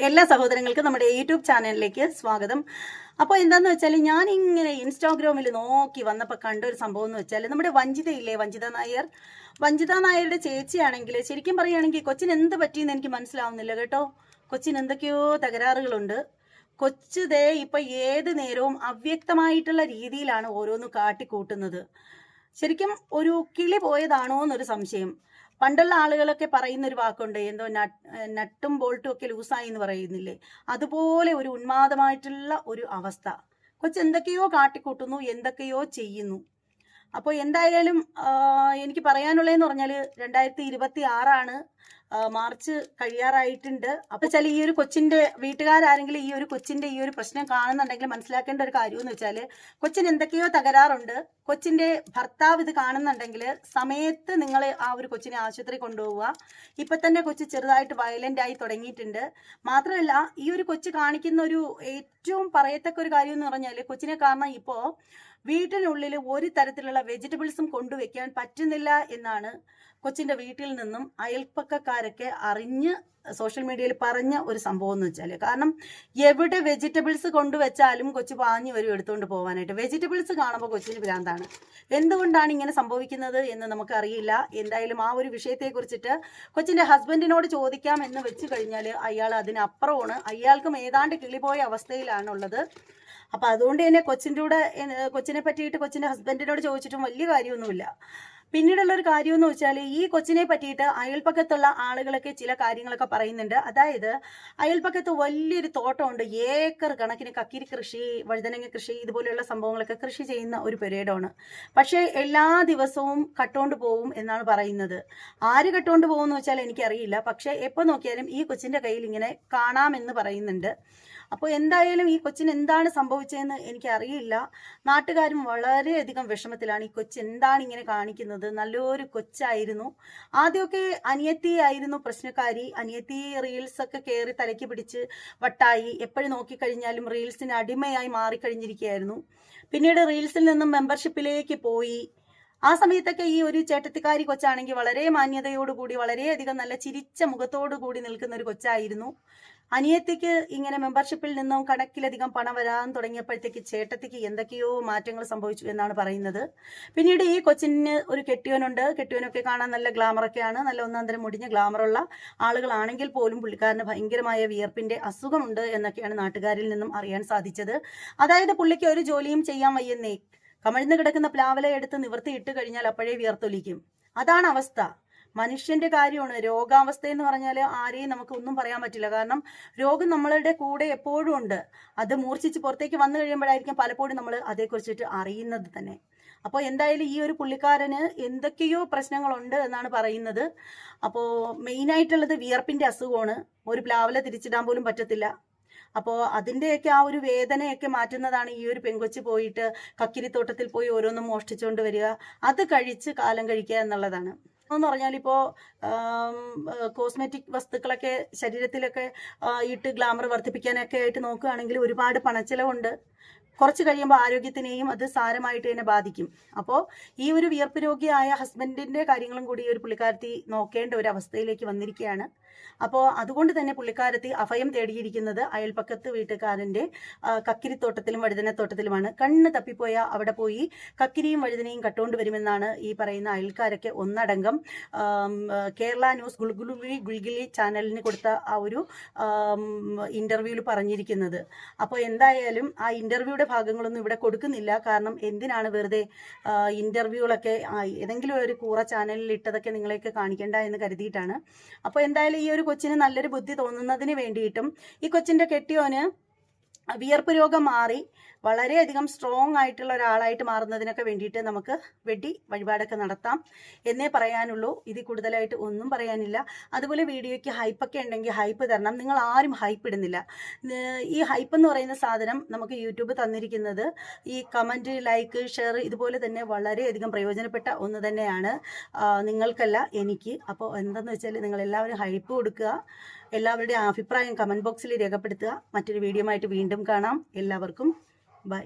എല്ലാ സഹോദരങ്ങൾക്കും നമ്മുടെ യൂട്യൂബ് ചാനലിലേക്ക് സ്വാഗതം. അപ്പോൾ എന്താണെന്ന് വെച്ചാൽ ഞാൻ ഇങ്ങനെ ഇൻസ്റ്റാഗ്രാമിൽ നോക്കി വന്നപ്പോൾ കണ്ട ഒരു സംഭവം എന്ന് വെച്ചാൽ നമ്മുടെ വഞ്ചിതയില്ലേ, വഞ്ചിത നായരുടെ ചേച്ചിയാണെങ്കിൽ ശരിക്കും പറയുകയാണെങ്കിൽ കൊച്ചിന് എന്ത് പറ്റിയെന്ന് എനിക്ക് മനസ്സിലാവുന്നില്ല കേട്ടോ. കൊച്ചിന് എന്തൊക്കെയോ തകരാറുകളുണ്ട്. കൊച്ചു ദേ ഇപ്പൊ ഏത് നേരവും അവ്യക്തമായിട്ടുള്ള രീതിയിലാണ് ഓരോന്ന് കാട്ടിക്കൂട്ടുന്നത്. ശരിക്കും ഒരു കിളി പോയതാണോ എന്നൊരു സംശയം. പണ്ടുള്ള ആളുകളൊക്കെ പറയുന്ന ഒരു വാക്കുണ്ട്, എന്തോ നട്ടും ബോൾട്ടും ഒക്കെ ലൂസായി എന്ന് പറയുന്നില്ലേ, അതുപോലെ ഒരു ഉന്മാദമായിട്ടുള്ള ഒരു അവസ്ഥ. കൊച്ചെന്തൊക്കെയോ കാട്ടിക്കൂട്ടുന്നു, എന്തൊക്കെയോ ചെയ്യുന്നു. അപ്പോൾ എന്തായാലും എനിക്ക് പറയാനുള്ളതെന്ന് പറഞ്ഞാൽ 2026 മാർച്ച് കഴിയാറായിട്ടുണ്ട്. അപ്പോൾ വെച്ചാൽ ഈ ഒരു കൊച്ചിന്റെ വീട്ടുകാരെങ്കിലും ഈ ഒരു കൊച്ചിന്റെ ഈ ഒരു പ്രശ്നം കാണുന്നുണ്ടെങ്കിൽ മനസ്സിലാക്കേണ്ട ഒരു കാര്യം എന്ന് വെച്ചാൽ കൊച്ചിന് എന്തൊക്കെയോ തകരാറുണ്ട്. കൊച്ചിന്റെ ഭർത്താവ് ഇത് കാണുന്നുണ്ടെങ്കിൽ സമയത്ത് നിങ്ങൾ ആ ഒരു കൊച്ചിനെ ആശുപത്രി കൊണ്ടുപോവുക. ഇപ്പൊ തന്നെ കൊച്ച് ചെറുതായിട്ട് വയലന്റ് ആയി തുടങ്ങിയിട്ടുണ്ട്. മാത്രമല്ല ഈ ഒരു കൊച്ച് കാണിക്കുന്ന ഒരു ഏറ്റവും പറയത്തക്ക ഒരു കാര്യം എന്ന് പറഞ്ഞാൽ കൊച്ചിനെ കാരണം ഇപ്പോ വീട്ടിനുള്ളിൽ ഒരു തരത്തിലുള്ള വെജിറ്റബിൾസും കൊണ്ടുവയ്ക്കാൻ പറ്റുന്നില്ല എന്നാണ് കൊച്ചിന്റെ വീട്ടിൽ നിന്നും അയൽപ്പക്കക്കാരൊക്കെ അറിഞ്ഞ് സോഷ്യൽ മീഡിയയിൽ പറഞ്ഞ ഒരു സംഭവം എന്ന് വെച്ചാൽ, കാരണം എവിടെ വെജിറ്റബിൾസ് കൊണ്ടുവച്ചാലും കൊച്ചു പാഞ്ഞു വരും എടുത്തുകൊണ്ട് പോകാനായിട്ട്. വെജിറ്റബിൾസ് കാണുമ്പോൾ കൊച്ചിന് ഭ്രാന്താണ്. എന്തുകൊണ്ടാണ് ഇങ്ങനെ സംഭവിക്കുന്നത് എന്ന് നമുക്കറിയില്ല. എന്തായാലും ആ ഒരു വിഷയത്തെ കുറിച്ചിട്ട് കൊച്ചിന്റെ ഹസ്ബൻഡിനോട് ചോദിക്കാം എന്ന് വെച്ച് കഴിഞ്ഞാൽ അയാൾ അതിനപ്പുറമാണ്. അയാൾക്കും ഏതാണ്ട് കിളിപോയ അവസ്ഥയിലാണുള്ളത്. അപ്പൊ അതുകൊണ്ട് തന്നെ കൊച്ചിനെ പറ്റിയിട്ട് കൊച്ചിന്റെ ഹസ്ബൻഡിനോട് ചോദിച്ചിട്ടും വലിയ കാര്യമൊന്നുമില്ല. പിന്നീടുള്ള ഒരു കാര്യം എന്ന് വെച്ചാൽ ഈ കൊച്ചിനെ പറ്റിയിട്ട് അയൽപ്പക്കത്തുള്ള ആളുകളൊക്കെ ചില കാര്യങ്ങളൊക്കെ പറയുന്നുണ്ട്. അതായത് അയൽപ്പക്കത്ത് വലിയൊരു തോട്ടമുണ്ട്, ഏക്കർ കണക്കിന് കക്കിരി കൃഷി, വഴുതനങ്ങ കൃഷി, ഇതുപോലെയുള്ള സംഭവങ്ങളൊക്കെ കൃഷി ചെയ്യുന്ന ഒരു പെരേഡാണ്. പക്ഷേ എല്ലാ ദിവസവും കട്ടുകൊണ്ട് പോകും എന്നാണ് പറയുന്നത്. ആര് കട്ടുകൊണ്ട് പോകും എന്ന് വെച്ചാൽ എനിക്കറിയില്ല. പക്ഷെ എപ്പോൾ നോക്കിയാലും ഈ കൊച്ചിന്റെ കയ്യിൽ ഇങ്ങനെ കാണാമെന്ന് പറയുന്നുണ്ട്. അപ്പോൾ എന്തായാലും ഈ കൊച്ചിന് എന്താണ് സംഭവിച്ചതെന്ന് എനിക്കറിയില്ല. നാട്ടുകാരും വളരെയധികം വിഷമത്തിലാണ്. ഈ കൊച്ച് എന്താണ് ഇങ്ങനെ കാണിക്കുന്നത്? നല്ലൊരു കൊച്ചായിരുന്നു. ആദ്യമൊക്കെ അനിയത്തിയായിരുന്നു പ്രശ്നക്കാരി. അനിയത്തി റീൽസ് ഒക്കെ കയറി തലയ്ക്ക് പിടിച്ച് വട്ടായി. എപ്പോഴും നോക്കിക്കഴിഞ്ഞാലും റീൽസിന് അടിമയായി മാറിക്കഴിഞ്ഞിരിക്കുകയായിരുന്നു. പിന്നീട് റീൽസിൽ നിന്നും മെമ്പർഷിപ്പിലേക്ക് പോയി. ആ സമയത്തൊക്കെ ഈ ഒരു ചേട്ടത്തിക്കാരി കൊച്ചാണെങ്കിൽ വളരെ മാന്യതയോടുകൂടി വളരെയധികം നല്ല ചിരിച്ച മുഖത്തോടു കൂടി നിൽക്കുന്ന ഒരു കൊച്ചായിരുന്നു. അനിയത്തിക്ക് ഇങ്ങനെ മെമ്പർഷിപ്പിൽ നിന്നും കണക്കിലധികം പണം വരാൻ തുടങ്ങിയപ്പോഴത്തേക്ക് ചേട്ടത്തിക്ക് എന്തൊക്കെയോ മാറ്റങ്ങൾ സംഭവിച്ചു എന്നാണ് പറയുന്നത്. പിന്നീട് ഈ കൊച്ചിന് ഒരു കെട്ടിയോനുണ്ട്. കെട്ടിയോനൊക്കെ കാണാൻ നല്ല ഗ്ലാമറൊക്കെയാണ്, നല്ല ഒന്നാന്തരം മുടിഞ്ഞ ഗ്ലാമറുള്ള ആളുകളാണെങ്കിൽ പോലും പുള്ളിക്കാരന് ഭയങ്കരമായ വിയർപ്പിന്റെ അസുഖമുണ്ട് എന്നൊക്കെയാണ് നാട്ടുകാരിൽ നിന്നും അറിയാൻ സാധിച്ചത്. അതായത് പുള്ളിക്ക് ഒരു ജോലിയും ചെയ്യാൻ വയ്യെന്നേ. കമഴ്ന്നു കിടക്കുന്ന പ്ലാവല എടുത്ത് നിവർത്തി ഇട്ട് കഴിഞ്ഞാൽ അപ്പോഴേ വിയർത്തൊലിക്കും. അതാണ് അവസ്ഥ. മനുഷ്യന്റെ കാര്യമാണ്. രോഗാവസ്ഥ എന്ന് പറഞ്ഞാൽ ആരെയും നമുക്ക് ഒന്നും പറയാൻ പറ്റില്ല. കാരണം രോഗം നമ്മളുടെ കൂടെ എപ്പോഴും ഉണ്ട്. അത് മൂർച്ഛിച്ച് പുറത്തേക്ക് വന്നു കഴിയുമ്പോഴായിരിക്കും പലപ്പോഴും നമ്മൾ അതേക്കുറിച്ചിട്ട് അറിയുന്നത് തന്നെ. അപ്പോൾ എന്തായാലും ഈ ഒരു പുള്ളിക്കാരന് എന്തൊക്കെയോ പ്രശ്നങ്ങളുണ്ട് എന്നാണ് പറയുന്നത്. അപ്പോൾ മെയിനായിട്ടുള്ളത് വിയർപ്പിന്റെ അസുഖമാണ്. ഒരു പ്ലാവല തിരിച്ചിടാൻ പോലും പറ്റത്തില്ല. അപ്പോൾ അതിൻ്റെയൊക്കെ ആ ഒരു വേദനയൊക്കെ മാറ്റുന്നതാണ് ഈ ഒരു പെങ്കൊച്ച് പോയിട്ട് കക്കിരിത്തോട്ടത്തിൽ പോയി ഓരോന്നും മോഷ്ടിച്ചുകൊണ്ട് വരിക, അത് കഴിച്ച് കാലം കഴിക്കുക എന്നുള്ളതാണ്. എന്ന് പറഞ്ഞാൽ ഇപ്പോൾ കോസ്മെറ്റിക് വസ്തുക്കളൊക്കെ ശരീരത്തിലൊക്കെ ഇട്ട് ഗ്ലാമർ വർദ്ധിപ്പിക്കാനൊക്കെ ആയിട്ട് നോക്കുകയാണെങ്കിൽ ഒരുപാട് പണച്ചിലവുണ്ട്. കുറച്ച് കഴിയുമ്പോൾ ആരോഗ്യത്തിനെയും അത് സാരമായിട്ട് തന്നെ ബാധിക്കും. അപ്പോൾ ഈ ഒരു വിയർപ്പ് രോഗിയായ ഹസ്ബൻഡിന്റെ കാര്യങ്ങളും കൂടി ഈ ഒരു പുള്ളിക്കാരത്തി നോക്കേണ്ട ഒരു അവസ്ഥയിലേക്ക് വന്നിരിക്കുകയാണ്. അപ്പോൾ അതുകൊണ്ട് തന്നെ പുള്ളിക്കാരത്തി അഭയം തേടിയിരിക്കുന്നത് അയൽപ്പക്കത്ത് വീട്ടുകാരന്റെ കക്കിരിത്തോട്ടത്തിലും വഴുതനത്തോട്ടത്തിലുമാണ്. കണ്ണ് തപ്പിപ്പോയ അവിടെ പോയി കക്കിരിയും വഴുതനയും കട്ടുകൊണ്ട് വരുമെന്നാണ് ഈ പറയുന്ന അയൽക്കാരൊക്കെ ഒന്നടങ്കം കേരള ന്യൂസ് ഗുൽഗുലി ചാനലിന് കൊടുത്ത ആ ഒരു ഇന്റർവ്യൂവിൽ പറഞ്ഞിരിക്കുന്നത്. അപ്പോൾ എന്തായാലും ആ ഇന്റർവ്യൂയുടെ ഭാഗങ്ങളൊന്നും ഇവിടെ കൊടുക്കുന്നില്ല. കാരണം എന്തിനാണ് വെറുതെ ഇന്റർവ്യൂകളൊക്കെ ഏതെങ്കിലും ഒരു കൂറ ചാനലിൽ ഇട്ടതൊക്കെ നിങ്ങളെയൊക്കെ കാണിക്കേണ്ട എന്ന് കരുതിയിട്ടാണ്. അപ്പോൾ എന്തായാലും ഈ ഒരു കൊച്ചിന് നല്ലൊരു ബുദ്ധി തോന്നുന്നതിന് വേണ്ടിയിട്ടും ഈ കൊച്ചിന്റെ കെട്ടിയോന് വിയർപ്പ് രോഗം മാറി വളരെയധികം സ്ട്രോങ് ആയിട്ടുള്ള ഒരാളായിട്ട് മാറുന്നതിനൊക്കെ വേണ്ടിയിട്ട് നമുക്ക് വഴിപാടൊക്കെ നടത്താം എന്നേ പറയാനുള്ളൂ. ഇതിൽ കൂടുതലായിട്ട് ഒന്നും പറയാനില്ല. അതുപോലെ വീഡിയോയ്ക്ക് ഹൈപ്പൊക്കെ ഉണ്ടെങ്കിൽ ഹൈപ്പ് തരണം. നിങ്ങൾ ആരും ഹൈപ്പ് ഇടുന്നില്ല. ഈ ഹൈപ്പ് എന്ന് പറയുന്ന സാധനം നമുക്ക് യൂട്യൂബ് തന്നിരിക്കുന്നത് ഈ കമൻറ്റ്, ലൈക്ക്, ഷെയർ ഇതുപോലെ തന്നെ വളരെയധികം പ്രയോജനപ്പെട്ട ഒന്ന് തന്നെയാണ് നിങ്ങൾക്കല്ല, എനിക്ക്. അപ്പോൾ എന്തെന്ന് വെച്ചാൽ നിങ്ങൾ എല്ലാവരും ഹൈപ്പ് കൊടുക്കുക. എല്ലാവരുടെയും അഭിപ്രായം കമൻറ്റ് ബോക്സിൽ രേഖപ്പെടുത്തുക. മറ്റൊരു വീഡിയോ ആയിട്ട് വീണ്ടും കാണാം. എല്ലാവർക്കും ബൈ.